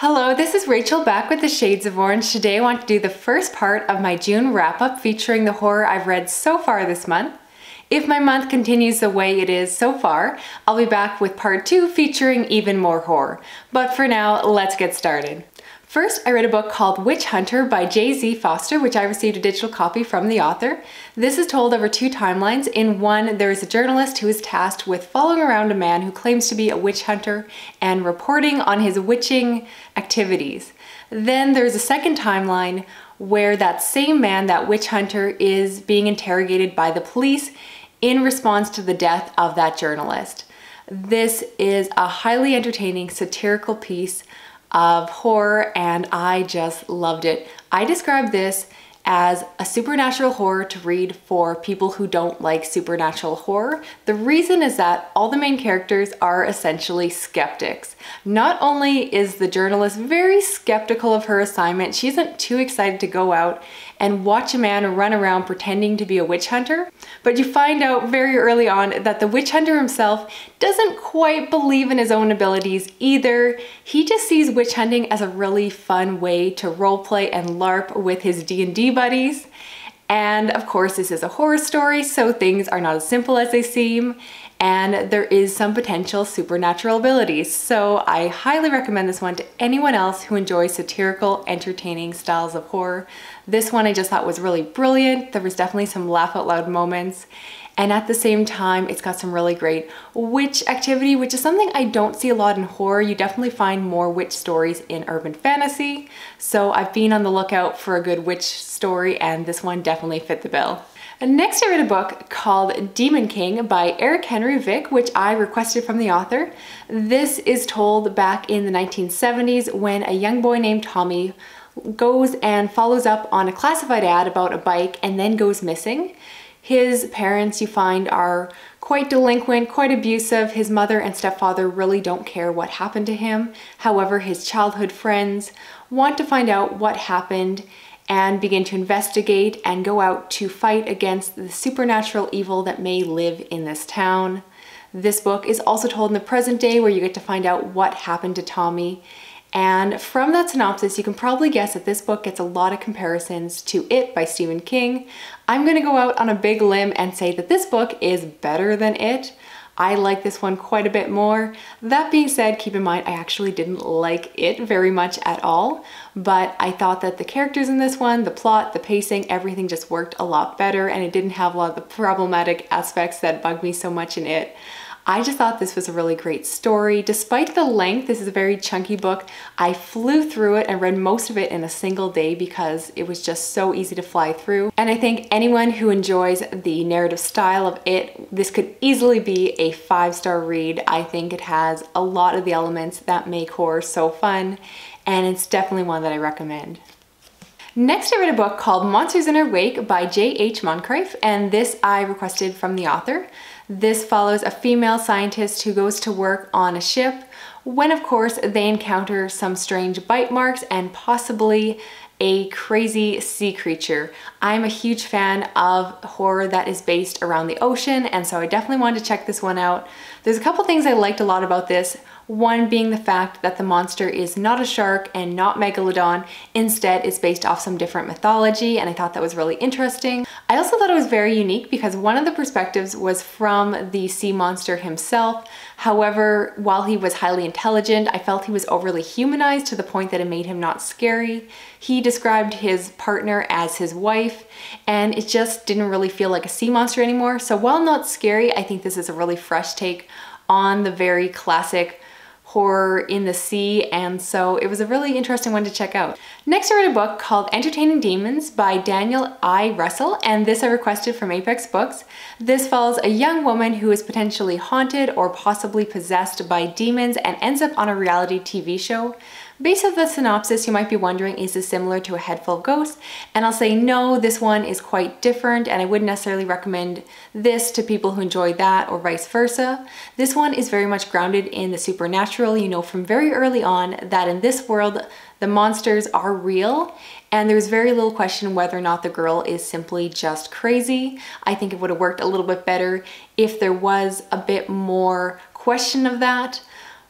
Hello, this is Rachel back with the Shades of Orange. Today I want to do the first part of my June wrap-up featuring the horror I've read so far this month. If my month continues the way it is so far, I'll be back with part 2 featuring even more horror. But for now, let's get started. First, I read a book called Witch Hunter by J.Z. Foster, which I received a digital copy from the author. This is told over 2 timelines. In one, there is a journalist who is tasked with following around a man who claims to be a witch hunter and reporting on his witching activities. Then there's a second timeline where that same man, that witch hunter, is being interrogated by the police in response to the death of that journalist. This is a highly entertaining satirical piece of horror and I just loved it. I describe this as a supernatural horror to read for people who don't like supernatural horror. The reason is that all the main characters are essentially skeptics. Not only is the journalist very skeptical of her assignment, she isn't too excited to go out and watch a man run around pretending to be a witch hunter, but you find out very early on that the witch hunter himself doesn't quite believe in his own abilities either. He just sees witch hunting as a really fun way to roleplay and LARP with his D&D buddies. And of course, this is a horror story, so things are not as simple as they seem, and there is some potential supernatural abilities. So I highly recommend this one to anyone else who enjoys satirical, entertaining styles of horror. This one I just thought was really brilliant. There was definitely some laugh out loud moments. And at the same time, it's got some really great witch activity, which is something I don't see a lot in horror. You definitely find more witch stories in urban fantasy. So I've been on the lookout for a good witch story, and this one definitely fit the bill. And next I read a book called Demon King by Erik Henry Vick, which I requested from the author. This is told back in the 1970s when a young boy named Tommy goes and follows up on a classified ad about a bike and then goes missing. His parents, you find, are quite delinquent, quite abusive. His mother and stepfather really don't care what happened to him. However, his childhood friends want to find out what happened and begin to investigate and go out to fight against the supernatural evil that may live in this town. This book is also told in the present day, where you get to find out what happened to Tommy. And from that synopsis, you can probably guess that this book gets a lot of comparisons to It by Stephen King. I'm gonna go out on a big limb and say that this book is better than It. I like this one quite a bit more. That being said, keep in mind, I actually didn't like It very much at all, but I thought that the characters in this one, the plot, the pacing, everything just worked a lot better, and it didn't have a lot of the problematic aspects that bug me so much in It. I just thought this was a really great story. Despite the length, this is a very chunky book. I flew through it and read most of it in a single day because it was just so easy to fly through. And I think anyone who enjoys the narrative style of It, this could easily be a 5-star read. I think it has a lot of the elements that make horror so fun, and it's definitely one that I recommend. Next, I read a book called Monsters in Our Wake by J.H. Moncrieff, and this I requested from the author. This follows a female scientist who goes to work on a ship when, of course, they encounter some strange bite marks and possibly a crazy sea creature. I'm a huge fan of horror that is based around the ocean, and so I definitely wanted to check this one out. There's a couple things I liked a lot about this. One being the fact that the monster is not a shark and not Megalodon. Instead, it's based off some different mythology, and I thought that was really interesting. I also thought it was very unique because one of the perspectives was from the sea monster himself. However, while he was highly intelligent, I felt he was overly humanized to the point that it made him not scary. He described his partner as his wife, and it just didn't really feel like a sea monster anymore. So while not scary, I think this is a really fresh take on the very classic horror in the sea, and so it was a really interesting one to check out. Next, I read a book called Entertaining Demons by Daniel I. Russell, and this I requested from Apex Books. This follows a young woman who is potentially haunted or possibly possessed by demons and ends up on a reality TV show. Based on the synopsis, you might be wondering, is this similar to A Head Full of Ghosts? And I'll say no, this one is quite different, and I wouldn't necessarily recommend this to people who enjoy that or vice versa. This one is very much grounded in the supernatural. You know from very early on that in this world, the monsters are real, and there's very little question whether or not the girl is simply just crazy. I think it would have worked a little bit better if there was a bit more question of that,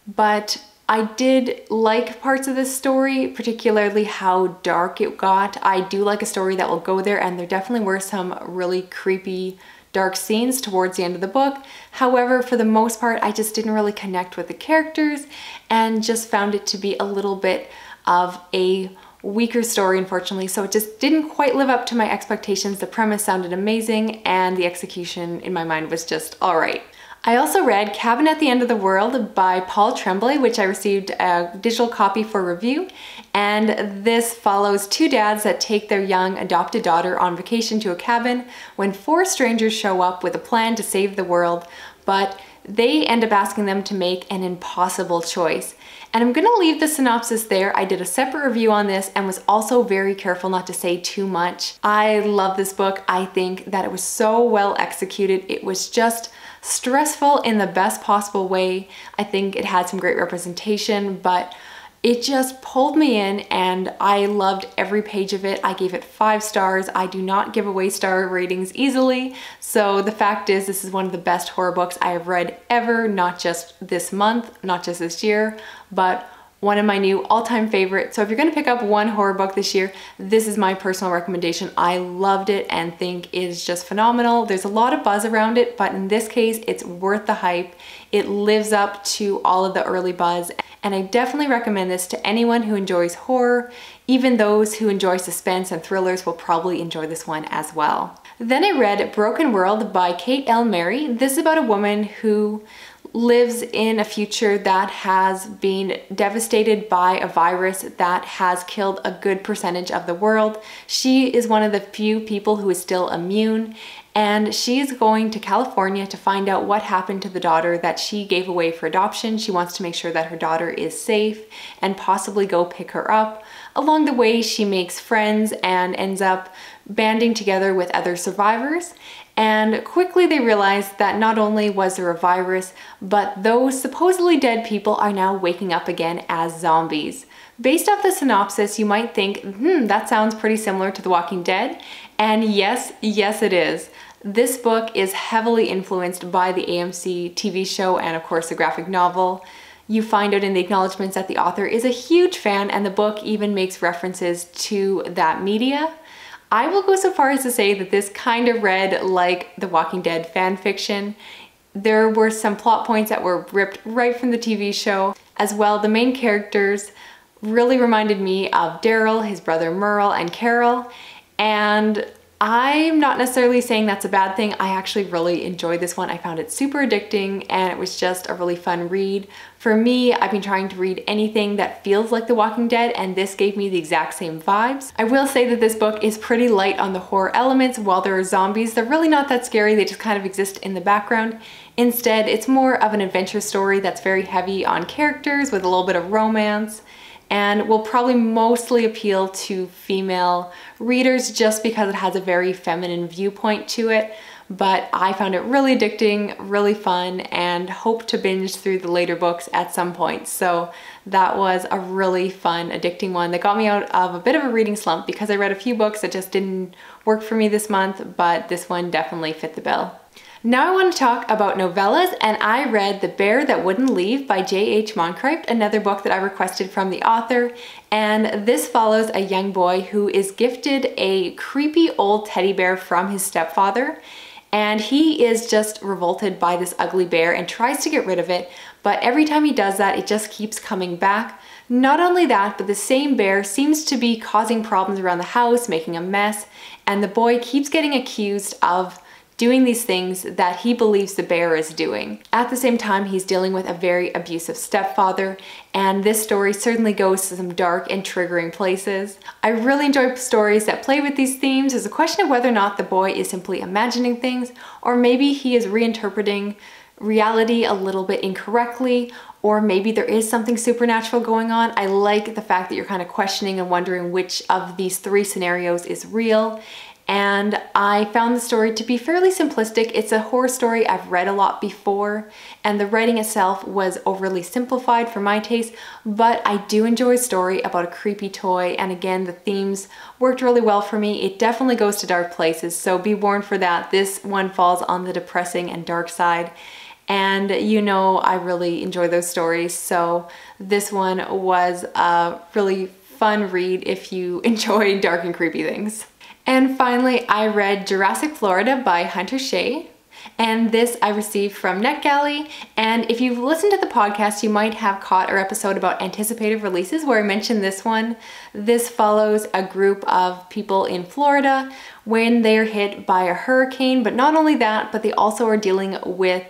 but I did like parts of this story, particularly how dark it got. I do like a story that will go there, and there definitely were some really creepy, dark scenes towards the end of the book. However, for the most part, I just didn't really connect with the characters and just found it to be a little bit of a weaker story, unfortunately. So it just didn't quite live up to my expectations. The premise sounded amazing and the execution in my mind was just all right. I also read Cabin at the End of the World by Paul Tremblay, which I received a digital copy for review. And this follows two dads that take their young adopted daughter on vacation to a cabin when four strangers show up with a plan to save the world, but they end up asking them to make an impossible choice. And I'm gonna leave the synopsis there. I did a separate review on this and was also very careful not to say too much. I love this book. I think that it was so well executed. It was just stressful in the best possible way. I think it had some great representation, but it just pulled me in and I loved every page of it. I gave it 5 stars. I do not give away star ratings easily. So the fact is, this is one of the best horror books I have read ever, not just this month, not just this year, but one of my new all-time favorites. So if you're gonna pick up one horror book this year, this is my personal recommendation. I loved it and think it is just phenomenal. There's a lot of buzz around it, but in this case, it's worth the hype. It lives up to all of the early buzz. And I definitely recommend this to anyone who enjoys horror. Even those who enjoy suspense and thrillers will probably enjoy this one as well. Then I read Broken World by Kate L. Mary. This is about a woman who lives in a future that has been devastated by a virus that has killed a good percentage of the world. She is one of the few people who is still immune, and she is going to California to find out what happened to the daughter that she gave away for adoption. She wants to make sure that her daughter is safe and possibly go pick her up. Along the way, she makes friends and ends up banding together with other survivors. And quickly they realize that not only was there a virus, but those supposedly dead people are now waking up again as zombies. Based off the synopsis, you might think, that sounds pretty similar to The Walking Dead. And yes, it is. This book is heavily influenced by the AMC TV show and of course the graphic novel. You find out in the acknowledgements that the author is a huge fan, and the book even makes references to that media. I will go so far as to say that this kind of read like The Walking Dead fan fiction. There were some plot points that were ripped right from the TV show. As well, the main characters really reminded me of Daryl, his brother Merle, and Carol. And I'm not necessarily saying that's a bad thing. I actually really enjoyed this one. I found it super addicting and it was just a really fun read. For me, I've been trying to read anything that feels like The Walking Dead, and this gave me the exact same vibes. I will say that this book is pretty light on the horror elements. While there are zombies, they're really not that scary. They just kind of exist in the background. Instead, it's more of an adventure story that's very heavy on characters with a little bit of romance, and will probably mostly appeal to female readers just because it has a very feminine viewpoint to it. But I found it really addicting, really fun, and hope to binge through the later books at some point. So that was a really fun, addicting one that got me out of a bit of a reading slump because I read a few books that just didn't work for me this month, but this one definitely fit the bill. Now I want to talk about novellas, and I read The Bear That Wouldn't Leave by J.H. Moncrieff, another book that I requested from the author. And this follows a young boy who is gifted a creepy old teddy bear from his stepfather. And he is just revolted by this ugly bear and tries to get rid of it. But every time he does that, it just keeps coming back. Not only that, but the same bear seems to be causing problems around the house, making a mess. And the boy keeps getting accused of doing these things that he believes the bear is doing. At the same time, he's dealing with a very abusive stepfather, and this story certainly goes to some dark and triggering places. I really enjoy stories that play with these themes. There's a question of whether or not the boy is simply imagining things, or maybe he is reinterpreting reality a little bit incorrectly, or maybe there is something supernatural going on. I like the fact that you're kind of questioning and wondering which of these 3 scenarios is real. And I found the story to be fairly simplistic. It's a horror story I've read a lot before, and the writing itself was overly simplified for my taste, but I do enjoy a story about a creepy toy, and again, the themes worked really well for me. It definitely goes to dark places, so be warned for that. This one falls on the depressing and dark side. and you know I really enjoy those stories, so this one was a really fun read if you enjoy dark and creepy things. And finally, I read Jurassic Florida by Hunter Shea. And this I received from NetGalley, and if you've listened to the podcast, you might have caught our episode about anticipated releases where I mentioned this one. This follows a group of people in Florida when they're hit by a hurricane, but not only that, but they also are dealing with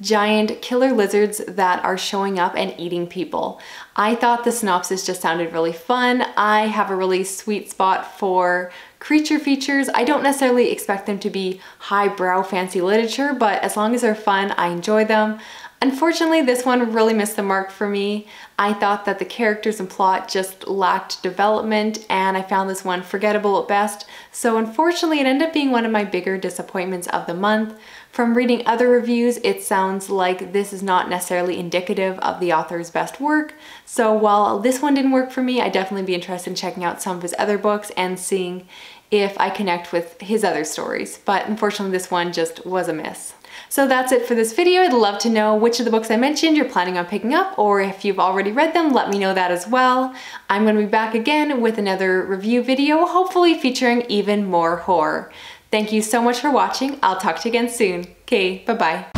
giant killer lizards that are showing up and eating people. I thought the synopsis just sounded really fun. I have a really sweet spot for creature features. I don't necessarily expect them to be highbrow fancy literature, but as long as they're fun, I enjoy them. Unfortunately, this one really missed the mark for me. I thought that the characters and plot just lacked development, and I found this one forgettable at best. So unfortunately, it ended up being one of my bigger disappointments of the month. From reading other reviews, it sounds like this is not necessarily indicative of the author's best work. So while this one didn't work for me, I'd definitely be interested in checking out some of his other books and seeing if I connect with his other stories. But unfortunately, this one just was a miss. So that's it for this video. I'd love to know which of the books I mentioned you're planning on picking up, or if you've already read them, let me know that as well. I'm going to be back again with another review video, hopefully featuring even more horror. Thank you so much for watching. I'll talk to you again soon. Okay, bye-bye.